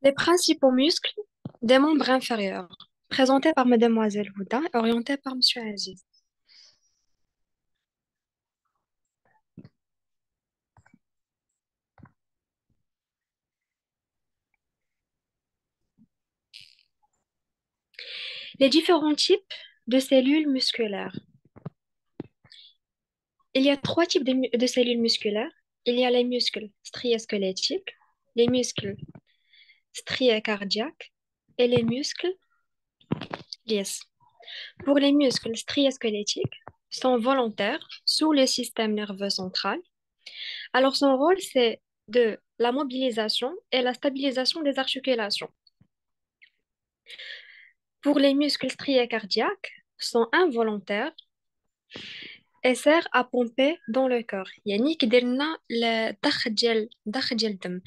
Les principaux muscles des membres inférieurs, présentés par Mademoiselle Houda et orientés par Monsieur Aziz. Les différents types de cellules musculaires. Il y a trois types de cellules musculaires. Il y a les muscles striés-squelettiques, les muscles striés cardiaques et les muscles lisses. Pour les muscles striés-squelettiques, sont volontaires sous le système nerveux central. Alors son rôle, c'est de la mobilisation et la stabilisation des articulations. Pour les muscles striés cardiaques, sont involontaires et servent à pomper dans le corps. يعني كيدير لنا الضخ ديال الدم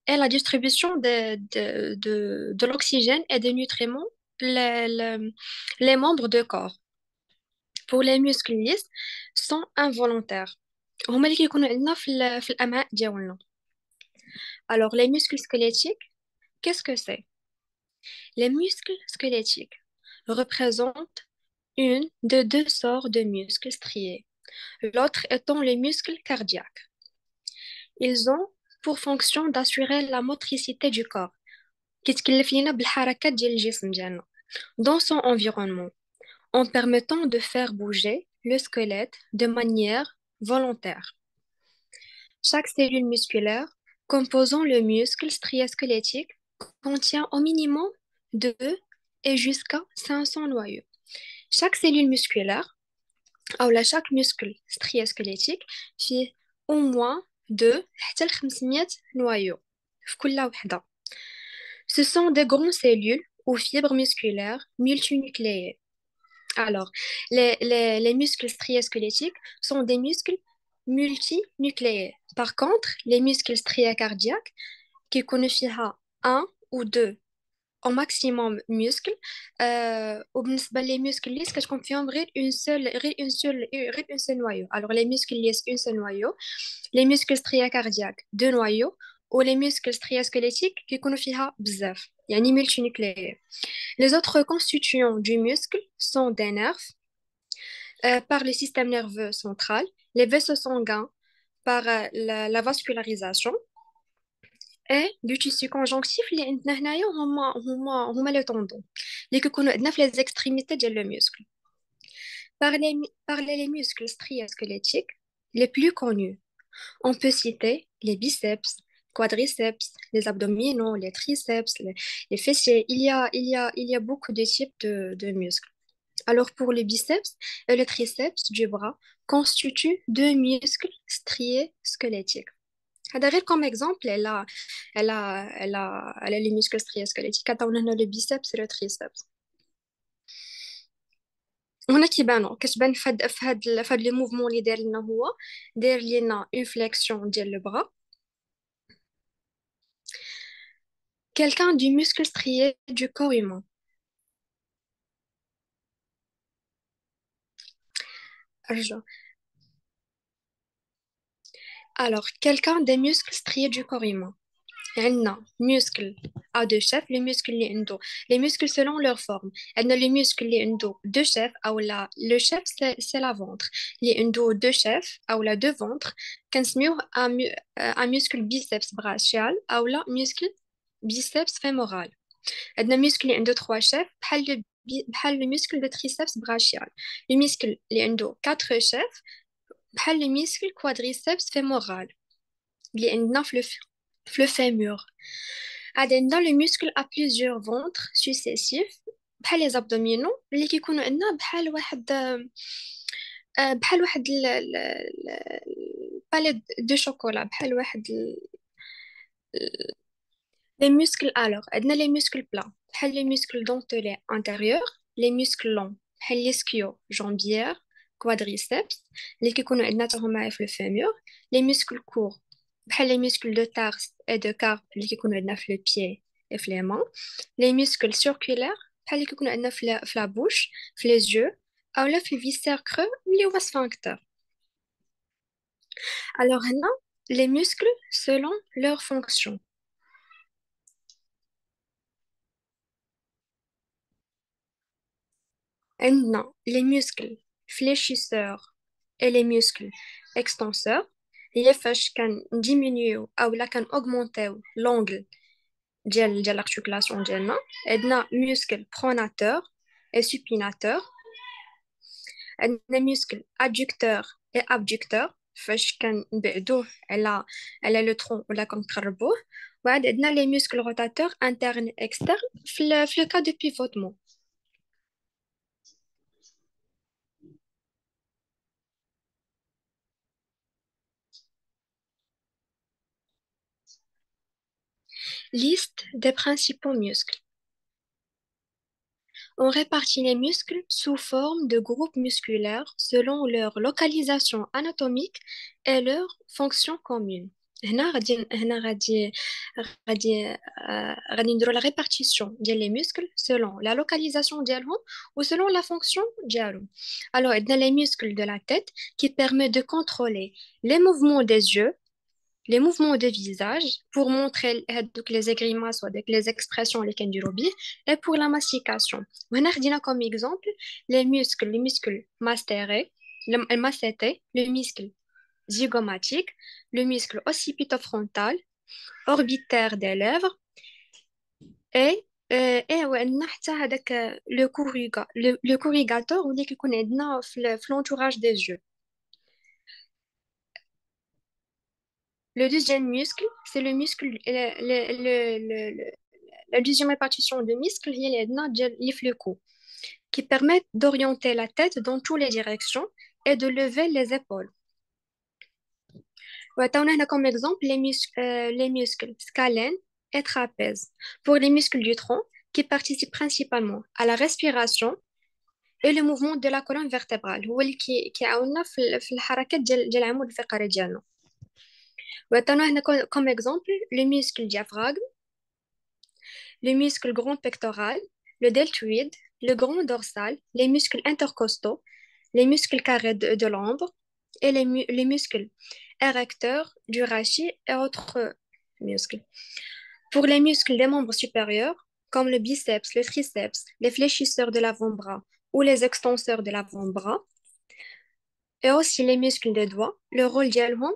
et la distribution de l'oxygène et des nutriments les, les, les membres de corps. Pour les muscles lisses, sont involontaires. هما اللي كيكونوا عندنا في الأمعاء ديالنا. Alors les muscles squelettiques, qu'est-ce que c'est? Les muscles squelettiques représentent une de deux sortes de muscles striés, l'autre étant les muscles cardiaques. Ils ont pour fonction d'assurer la motricité du corps, كيتكلف لينا بالحركات ديال الجسم ديالنا dans son environnement, en permettant de faire bouger le squelette de manière volontaire. Chaque cellule musculaire composant le muscle strié-squelettique contient au minimum 2 et jusqu'à 500 noyaux. Chaque cellule musculaire, ou chaque muscle strié-squelettique, fait au moins 2 حتى ل 500 noyaux في كل وحدة. Ce sont des grandes cellules ou fibres musculaires multinucléées. Alors, les muscles striés-squelettiques sont des muscles multinucléés. Par contre, les muscles striés cardiaques, qui connaissent un ou deux au maximum muscles, وبالنسبة les muscles lisses كتكون فيهم غير une seule noyau. Alors les muscles lisses une seule noyau, les muscles striés cardiaques deux noyaux, ou les muscles striés squelettiques كيكونوا فيها بزاف يعني multinucléés. Les autres constituants du muscle sont des nerfs par le système nerveux central, les vaisseaux sanguins par la vascularisation et du tissu conjonctif اللي عندنا هنايا هما les tendons اللي كيكونوا عندنا في les extrémités ديال le muscle. Par les muscles striés-squelettiques les plus connus, on peut citer les biceps, quadriceps, les abdominaux, les triceps, les fessiers. Il y a beaucoup de types de muscles. Alors pour les biceps et les triceps du bras constituent deux muscles striés squelettiques. هذا غير comme exemple, elle a les muscles striés squelettiques. عطاونا le biceps et le triceps. هنا كيبانو كتبان في هاد لي موفمون اللي داير لنا هو داير لينا اون فليكسيون ديال لو بras. Quelqu'un du muscle strié du corps humain. أرجع. Alors, quelqu'un des muscles striés du corps humain. عندنا muscle à deux chefs, les muscles اللي عنده les muscles selon leur forme. عندنا les muscles اللي عنده deux chefs أو لا le chef c'est la ventre اللي عنده deux chefs أو لا deux ventres كنسميوه un muscle biceps brachial أو لا muscle biceps fémoral. عندنا muscle اللي عنده trois chefs بحال le muscle de triceps brachial. Le muscle اللي عنده quatre chefs بحال le muscle quadriceps fémoral اللي عندنا في le fémur. عندنا le muscle à plusieurs ventres successifs بحال les abdominaux اللي كيكونوا عندنا بحال واحد بالي دو شوكولا بحال واحد les muscles alors عندنا les muscles plats بحال les muscles dentelés antérieurs les muscles longs بحال l'ischio jambière quadriceps اللي كيكونوا عندنا حتى هما في le fémur. Les muscles courts بحال les muscles de tarse et de carpe اللي كيكونوا عندنا في le pied et في les mains. Les muscles circulaires بحال اللي كيكونوا عندنا في la bouche في les yeux أو لا في الفيسير creux اللي هو sphincter. Alors هنا les muscles selon leur fonction. عندنا les muscles fléchisseurs et les muscles extenseurs. هي فاش كنديمينيو اولا كنأوغمونتيو l'angle ديال l'articulation ديالنا. عندنا muscle pronateur et supinateur. عندنا muscle adducteur et abducteur فاش كنبعدوه على لو ترون ولا كنقربوه. وعاد عندنا les muscles rotateurs interne et externe في le cas de pivotement. Liste des principaux muscles. On répartit les muscles sous forme de groupes musculaires selon leur localisation anatomique et leur fonction commune. هنا غادي نديرو la répartition des muscles selon la localisation ديالهم ou selon la fonction ديالهم. Alors, عندنا les muscles de la tête qui permettent de contrôler les mouvements des yeux, les mouvements de visage pour montrer les grimaces ou les expressions les kendirobi et pour la mastication. On a comme exemple les muscles massétés, le muscle zygomatique, le muscle occipitofrontal, orbitaire des lèvres et le corrugateur اللي كيكون عندنا في l'entourage des yeux. Le deuxième muscle, c'est le muscle, la deuxième répartition de muscles, il y a les fléaux, qui permettent d'orienter la tête dans toutes les directions et de lever les épaules. On a comme exemple les muscles scalènes et trapèzes. Pour les muscles du tronc, qui participent principalement à la respiration et le mouvement de la colonne vertébrale, هو اللي كيعاوننا في الحركات ديال العمود الفقري ديالنا. وعطانا comme exemple le muscle diaphragme, le muscle grand pectoral, le deltoïde, le grand dorsal, les muscles intercostaux, les muscles carrés de l'ombre et les muscles érecteurs du rachis et autres muscles. Pour les muscles des membres supérieurs, comme le biceps, le triceps, les fléchisseurs de l'avant-bras ou les extenseurs de l'avant-bras, et aussi les muscles des doigts, le rôle d'Elhom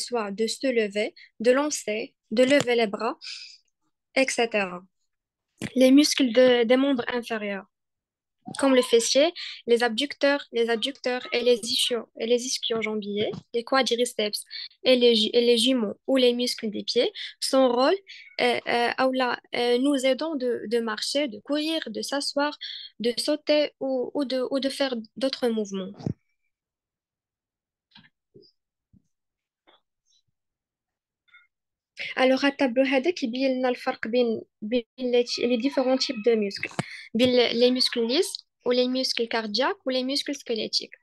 soit de se lever, de lancer, de lever les bras, etc. Les muscles des membres inférieurs, comme le fessier, les adducteurs et les ischio-jambiers, les quadriceps et les jumeaux ou les muscles des pieds, son rôle nous aidant de marcher, de courir, de s'asseoir, de sauter ou de faire d'autres mouvements. Alors, à tableau هذا كيبين لنا الفرق بين les différents types de muscles, بين les muscles lisses ou les muscles cardiaques ou les muscles squelettiques.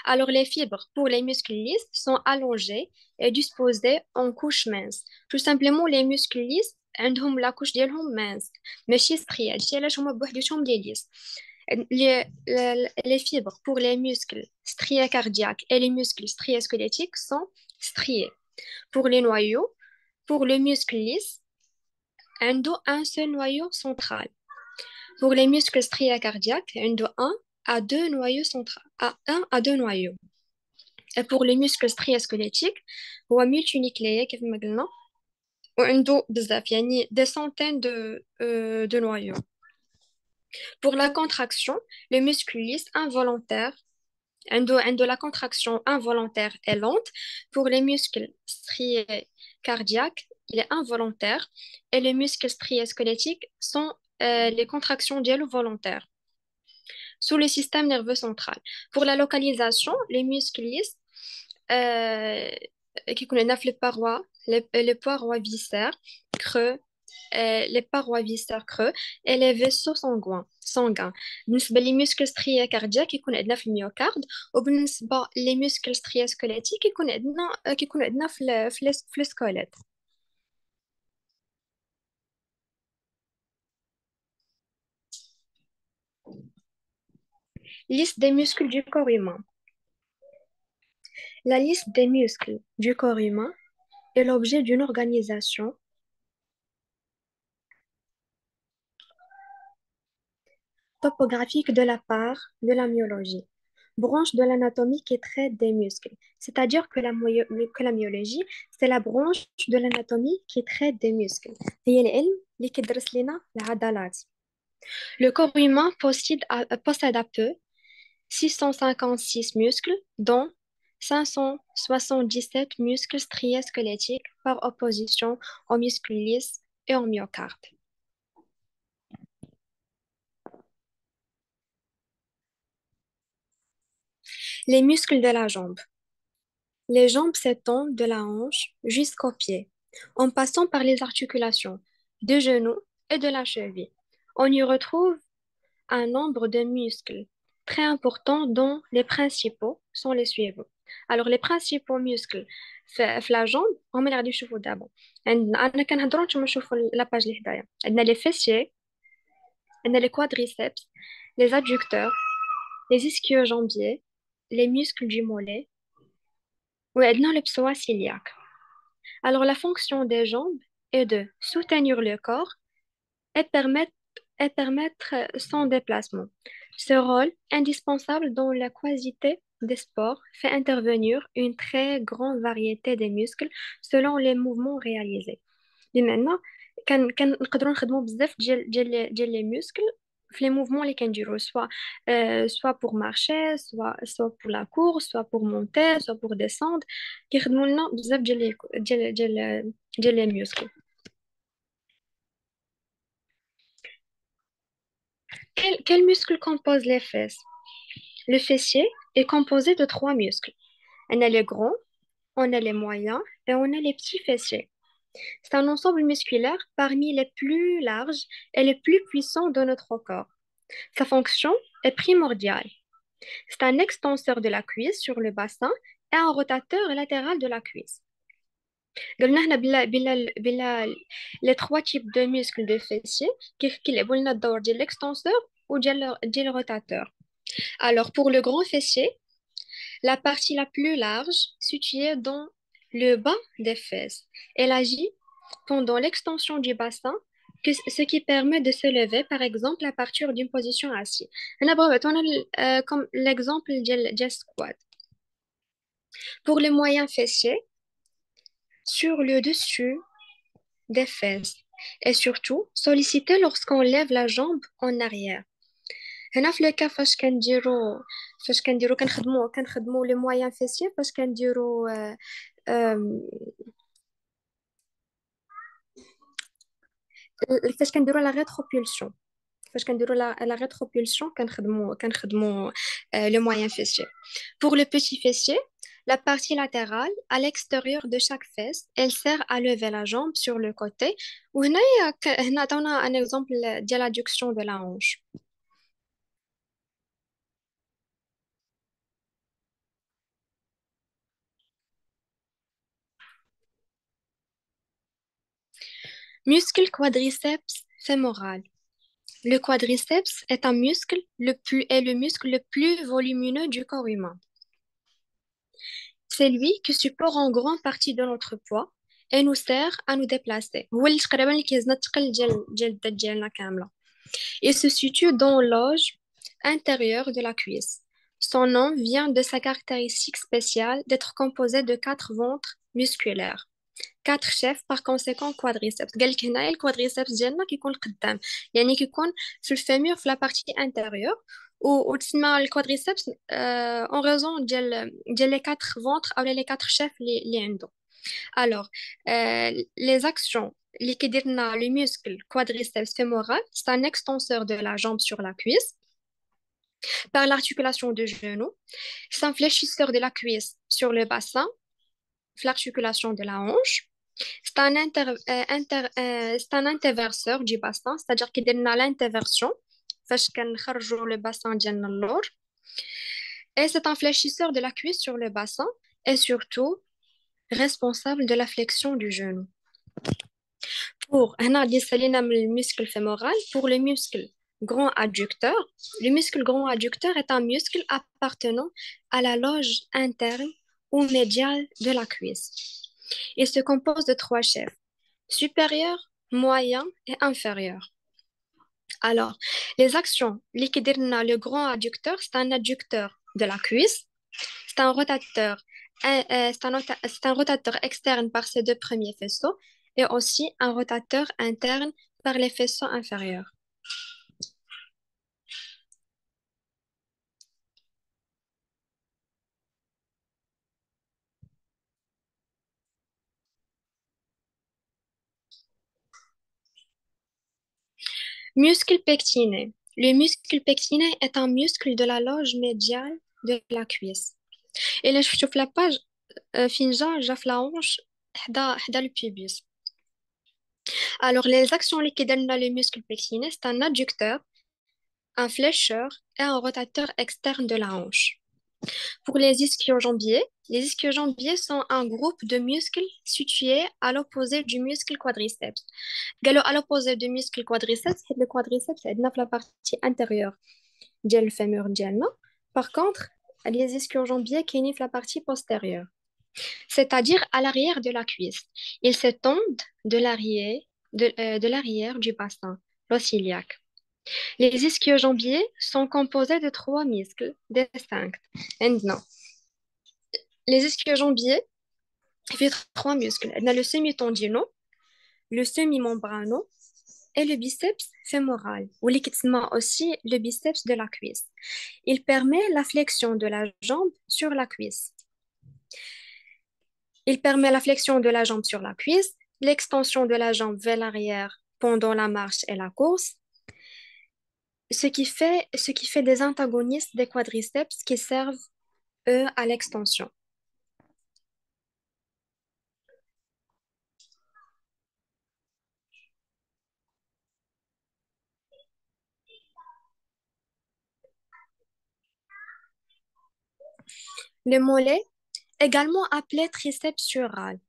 Alors, les fibres pour les muscles lisses sont allongées et disposées en couches minces. Tout simplement, les muscles lisses عندهم la couche ديالهم mince ماشي striée. هادشي علاش هما بوحدهم les lisses. Les fibres pour les muscles striés cardiaques et les muscles striés squelettiques sont striées. Pour les noyaux, pour le muscle lisse, un seul noyau central. Pour les muscles striés cardiaques, un à deux noyaux centraux, à deux noyaux. Et pour les muscles striés squelettiques, هو multinucléé كيف ما قلنا وعنده بزاف يعني des centaines de noyaux. Pour la contraction, le muscle lisse involontaire عنده la contraction involontaire est lente. Pour les muscles striés cardiaques, il est involontaire. Et les muscles striés squelettiques sont les contractions volontaires sous le système nerveux central. Pour la localisation, les muscles lisses qui connaissent les parois viscères creux, les parois viscères creux et les vaisseaux sanguins. بالنسبة les muscles striés cardiaques يكون عندنا في الميوكارد وبالنسبة les muscles striés squelettiques يكون عندنا في السكوليت. Liste des muscles du corps humain. La liste des muscles du corps humain est l'objet d'une organisation topographique de la part de la myologie, branche de l'anatomie qui traite des muscles. C'est-à-dire que que la myologie, c'est la branche de l'anatomie qui traite des muscles. هي العلم اللي كيدرس لنا العضلات. Le corps humain possède à peu 656 muscles, dont 577 muscles striés squelettiques par opposition aux muscles lisses et au myocarde. Les muscles de la jambe. Les jambes s'étendent de la hanche jusqu'aux pieds, en passant par les articulations du genou et de la cheville. On y retrouve un nombre de muscles très important dont les principaux sont les suivants. Alors, les principaux muscles في la jambe هم اللي غادي نشوفوا دابا. أنا كنهضروا نتوما نشوفوا لاباج اللي حدايا. عندنا les fessiers, عندنا les quadriceps, les adducteurs, les ischio-jambiers, les muscles du mollet وعندنا le psoas iliaque. Alors, la fonction des jambes est de soutenir le corps et permettre son déplacement. Ce rôle, indispensable dans la quasi-totalité des sports, fait intervenir une très grande variété de muscles selon les mouvements réalisés. بمعنى نقدروا نخدموا بزاف ديال les muscles في les mouvements اللي كنديروا soit pour marcher soit pour la course soit pour monter soit pour descendre كيخدموا لنا بزاف ديال les muscles. Quel muscle compose les fesses? Le fessier est composé de trois muscles. On a les grands, on a les moyens et on a les petits fessiers. C'est un ensemble musculaire parmi les plus larges et les plus puissants de notre corps. Sa fonction est primordiale. C'est un extenseur de la cuisse sur le bassin et un rotateur latéral de la cuisse. قلنا هنا les trois types de muscles de fessier qui لعبوا لنا الدور ديال l'extenseur ou ديال le rotateur. Alors pour le grand fessier, la partie la plus large située dans le bas des fesses, elle agit pendant l'extension du bassin, ce qui permet de se lever, par exemple, à partir d'une position assise. Comme l'exemple du squat. Pour les moyens fessiers, sur le dessus des fesses, et surtout solliciter lorsqu'on lève la jambe en arrière. هنا في لو فاش كنديرو كنخدمو لي مويان فيسيي فاش كنديرو لا rétropulsion la rétropulsion كنخدمو le moyen fessier. Pour le petit fessier, la partie latérale à l'extérieur de chaque fesse, elle sert à lever la jambe sur le côté. وهنا هنا عطاونا un exemple ديال l'adduction de la hanche. Muscle quadriceps fémoral. Le quadriceps est est le muscle le plus volumineux du corps humain. C'est lui qui supporte en grande partie de notre poids et nous sert à nous déplacer. هو اللي تقريبا اللي كيزنا الثقل ديال الذات ديالنا كاملة. Il se situe dans l'oge intérieure de la cuisse. Son nom vient de sa caractéristique spéciale d'être composé de quatre ventres musculaires. Quatre chefs par conséquent quadriceps. قال لك هنايا الكوادريسبس ديالنا كيكون قدام يعني كيكون في الفيمور في لا بارتي انتيريور وتسمى الكوادريسبس اون ريزون ديال لي كاتر فونتر او لي كاتر شيف اللي عنده. Alors, les actions اللي كيدير لنا le muscle quadriceps fémoral, c'est un extenseur de la jambe sur la cuisse par l'articulation du genou. C'est un fléchisseur de la cuisse sur le bassin, l'articulation de la hanche. C'est un interverseur du bassin, c'est-à-dire qu'il donne l'interversion فاش كنخرجوا le bassin ديالنا اللور. Et c'est un fléchisseur de la cuisse sur le bassin et surtout responsable de la flexion du genou. Pour هنا غادي يسالينا من المسكل fémoral. Pour le muscle grand adducteur, le muscle grand adducteur est un muscle appartenant à la loge interne ou médiale de la cuisse. Il se compose de trois chefs, supérieur, moyen et inférieur. Alors, les actions, le grand adducteur, c'est un adducteur de la cuisse, c'est un rotateur, c'est un rotateur externe par ses deux premiers faisceaux et aussi un rotateur interne par les faisceaux inférieurs. Muscle pectiné. Le muscle pectiné est un muscle de la loge médiale de la cuisse. Et là, je trouve la page فين جا في la hanche حدا le pubis. Alors, les actions qui donnent le muscle pectiné, c'est un adducteur, un flécheur et un rotateur externe de la hanche. Pour les ischio-jambiers sont un groupe de muscles situés à l'opposé du muscle quadriceps. À l'opposé du muscle quadriceps, le quadriceps est dans la partie intérieure du fémur ديالنا. Par contre, les ischio-jambiers qui la partie postérieure, c'est-à-dire à l'arrière de la cuisse. Ils s'étendent de l'arrière du bassin, l'os iliaque. Les ischio-jambiers sont composés de trois muscles distincts. عندنا les ischio-jambiers, il y a trois muscles. On a le semi-tendineux, le semi-membraneux et le biceps fémoral, ou qui aussi le biceps de la cuisse. Il permet la flexion de la jambe sur la cuisse. Il permet la flexion de la jambe sur la cuisse, l'extension de la jambe vers l'arrière pendant la marche et la course, ce qui fait des antagonistes des quadriceps qui servent, eux, à l'extension. Le mollet, également appelé triceps sural,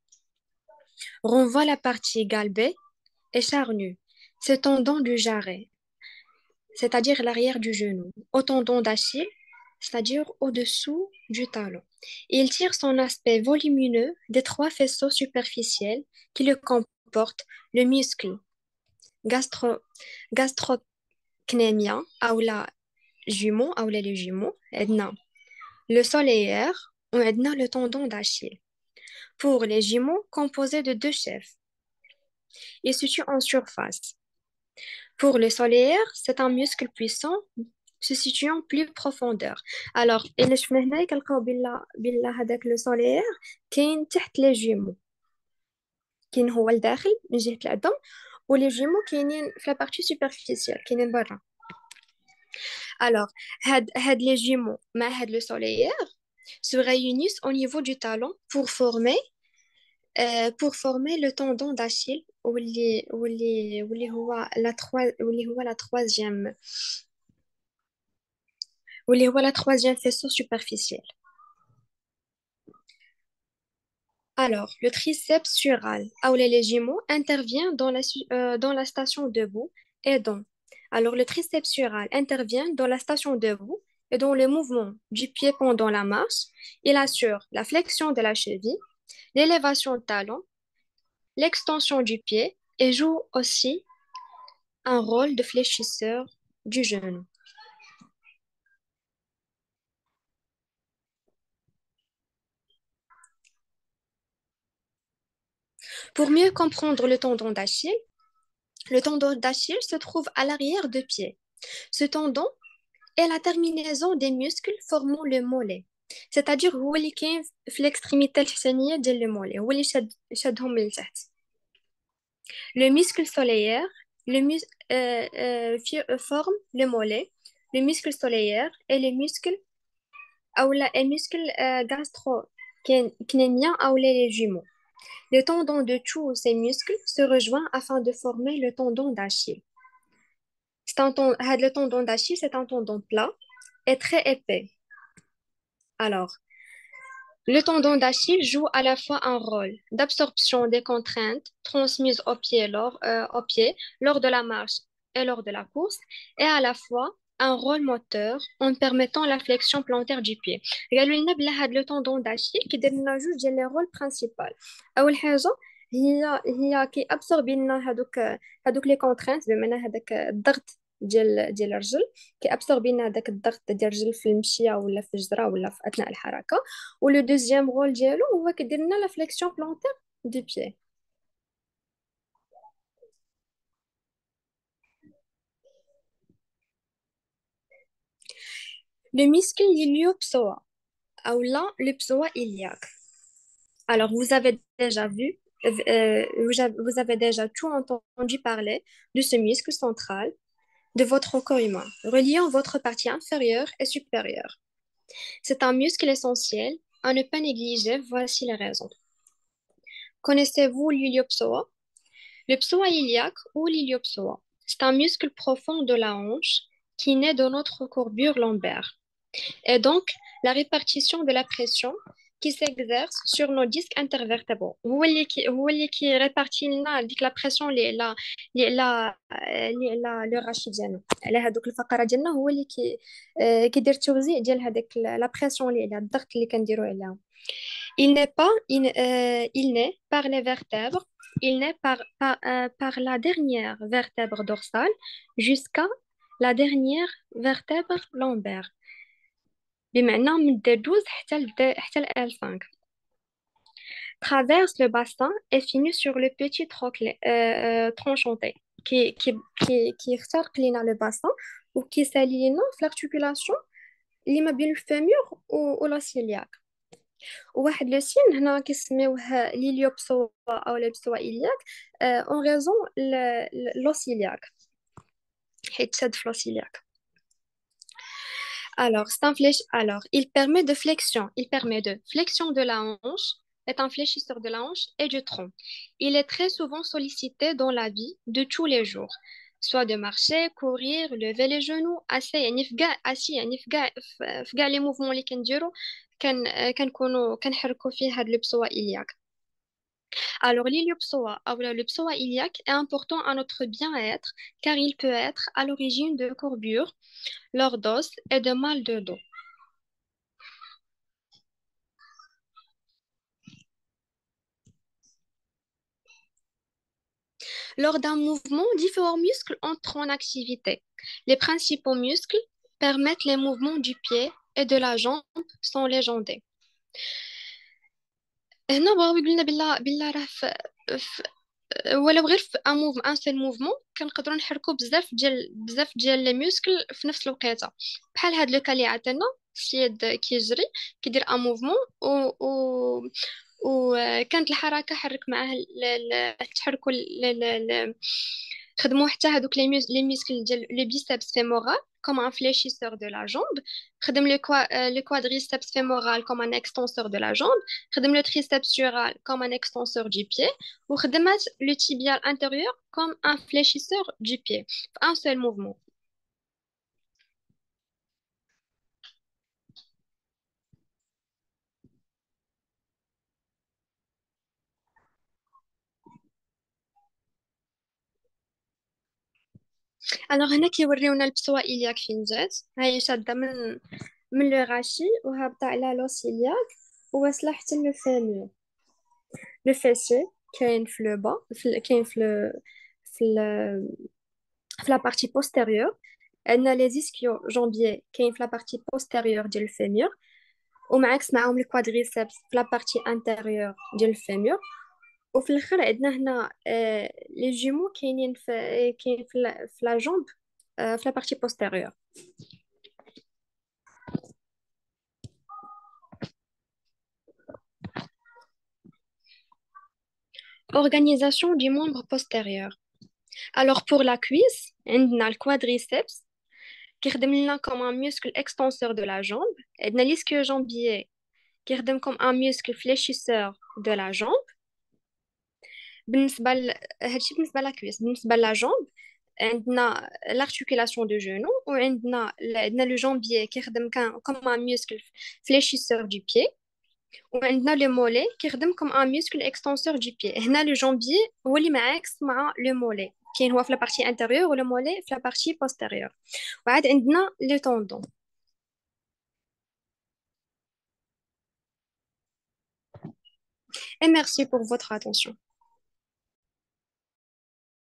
renvoie la partie galbée et charnue, ce tendon du jarret, c'est-à-dire l'arrière du genou, au tendon d'Achille, c'est-à-dire au-dessous du talon. Il tire son aspect volumineux des trois faisceaux superficiels qui le comportent, le muscle gastro, gastrocnémien, ou la jumeau, ou les jumeaux, عندنا le solaire, ou عندنا le tendon d'Achille. Pour les jumeaux composés de deux chefs, ils se situent en surface. Pour le solaire, c'est un muscle puissant se situant plus profondeur. Alors, اللي شفنا هنا كنلقاو بلا هذاك لو سوليير كاين تحت لي جيمو، كاين هو لداخل من جهة العظم، ولي جيمو كاينين في لا بارتي سوبرفيسيال كاينين برا. Alors, هاد les jumeaux مع هاد le solaire se réunissent au niveau du talon pour former le tendon d'Achille واللي هو la troisième faisceau superficiel. Alors, le triceps sural, ou les jumeaux, intervient dans la station debout et dans. Alors, le triceps sural intervient dans la station debout et dans le mouvement du pied pendant la marche. Il assure la flexion de la cheville, l'élévation de talon, l'extension du pied et joue aussi un rôle de fléchisseur du genou. Pour mieux comprendre le tendon d'Achille se trouve à l'arrière de pied. Ce tendon est la terminaison des muscles formant le mollet. C'est-à-dire هو اللي كاين في l'extrémité التحتانية ديال le mollet هو اللي شادهم من التحت. Le muscle solaire forme le mollet, le muscle solaire et les muscles ou les muscles gastrocnémiens ou les jumeaux. Le tendon de tous ces muscles se rejoint afin de former le tendon d'Achille. Le tendon d'Achille, c'est un tendon plat et très épais. Alors, le tendon d'Achille joue à la fois un rôle d'absorption des contraintes transmises au pied lors de la marche et lors de la course, et à la fois un rôle moteur en permettant la flexion plantaire du pied. قالوا لنا بلا هاد لو tendon d'Achille كيدير لنا جوج ديال لي رول برينسيبال. اول حاجه هي كيابسوربي لنا هادوك لي كونترينت، بمعنى هذاك الضغط ديال الرجل، كيابسوربي لنا داك الضغط ديال الرجل في المشيه ولا في الجدره ولا في اثناء الحركه. ولو دوزيام رول ديالو هو كيدير لنا لا فليكسيون بلونتير دو بيي. Le muscle iliopsoas, ou là, le psoas iliaque. Alors, vous avez déjà vu, vous avez déjà tout entendu parler de ce muscle central de votre corps humain, reliant votre partie inférieure et supérieure. C'est un muscle essentiel à ne pas négliger. Voici les raisons. Connaissez-vous l'iliopsoas? Le psoas iliaque ou l'iliopsoas, c'est un muscle profond de la hanche qui naît de notre courbure lombaire. Et donc, la répartition de la pression qui s'exerce sur nos disques intervertébraux. هو اللي répartit لنا ديك la pression اللي راشي ديالنا على هذوك الفقرة ديالنا. هو اللي كيدير التوزيع ديال هذاك la pression اللي عليها، الضغط اللي كنديرو عليها. Il naît par les vertèbres, il naît par la dernière vertèbre dorsale jusqu'à la dernière vertèbre lombaire. بمعنى من الدردوز حتى ال L5. Traverse le bassin et finit sur le petit tronchanté qui يخترق لنا le bassin وكيسالي لنا في l'articulation اللي ما بين الفيمور و لا سيلياك. وواحد لو سين هنا كيسميوه ليليوبسوا او لبسوا إلياك اون ريزون لوسيلياك، حيت شاد في لوسيلياك. Alors, c'est un Alors, il permet de flexion de la hanche, est un fléchisseur de la hanche et du tronc. Il est très souvent sollicité dans la vie de tous les jours, soit de marcher, courir, lever les genoux, assis يعني في كاع les mouvements اللي كنديرو كنحركو فيه هاد le psoas iliaque. Alors, l'iliopsoas ou le psoas iliaque est important à notre bien-être car il peut être à l'origine de courbures, lordose et de mal de dos. Lors d'un mouvement, différents muscles entrent en activité. Les principaux muscles permettent les mouvements du pied et de la jambe sans légendés. هنا بغاو يقولنا بلا راه في ولو غير في ان سيل موفمون كنقدروا نحركوا بزاف ديال لي موسكل في نفس الوقيته. بحال هاد لو كالي عطينا السيد كيجري كيدير ان موفمون وكانت الحركه حرك معاه تحركوا خدموا حتى هذوك لي ميسكل ديال لي بيسبس فيمورال comme un fléchisseur de la jambe. خدم le quadriceps fémoral comme un extenseur de la jambe. خدم le triceps sural comme un extenseur du pied. وخدمت le tibial intérieur comme un fléchisseur du pied. Un seul mouvement. Alors هنا كيوريونا البسوة إلياك فين جات. هاي شادة من لو غاشي وهابطة على لوس إلياك وواصلة حتى لو فالور. لو فيسي كاين في لو با كاين في في la partie postérieure. عندنا لي اسكيو جامبيي كاين في la partie postérieure ديال الفيمور ومعاكس معاهم الكوادريسبس في la partie intérieure ديال الفيمور. وفي الاخر عندنا هنا لي جيمو كاين في لا جامب في la partie postérieure. Organisation du membre postérieur. Alors pour la cuisse, on a le quadriceps qui est comme un muscle extenseur de la jambe. On a l'ischio-jambier qui est comme un muscle fléchisseur de la jambe. هادشي بالنسبة la cuisse. بالنسبة la jambe, on a l'articulation du genou ou on a le jambier qui est comme un muscle fléchisseur du pied. وعندنا le mollet qui خدم comme un muscle extenseur du pied. هنا le jambier هو اللي معاكس مع le mollet كاين هو في la partie intérieure و le mollet في la partie postérieure. وعاد عندنا le tendon. Et merci pour votre attention.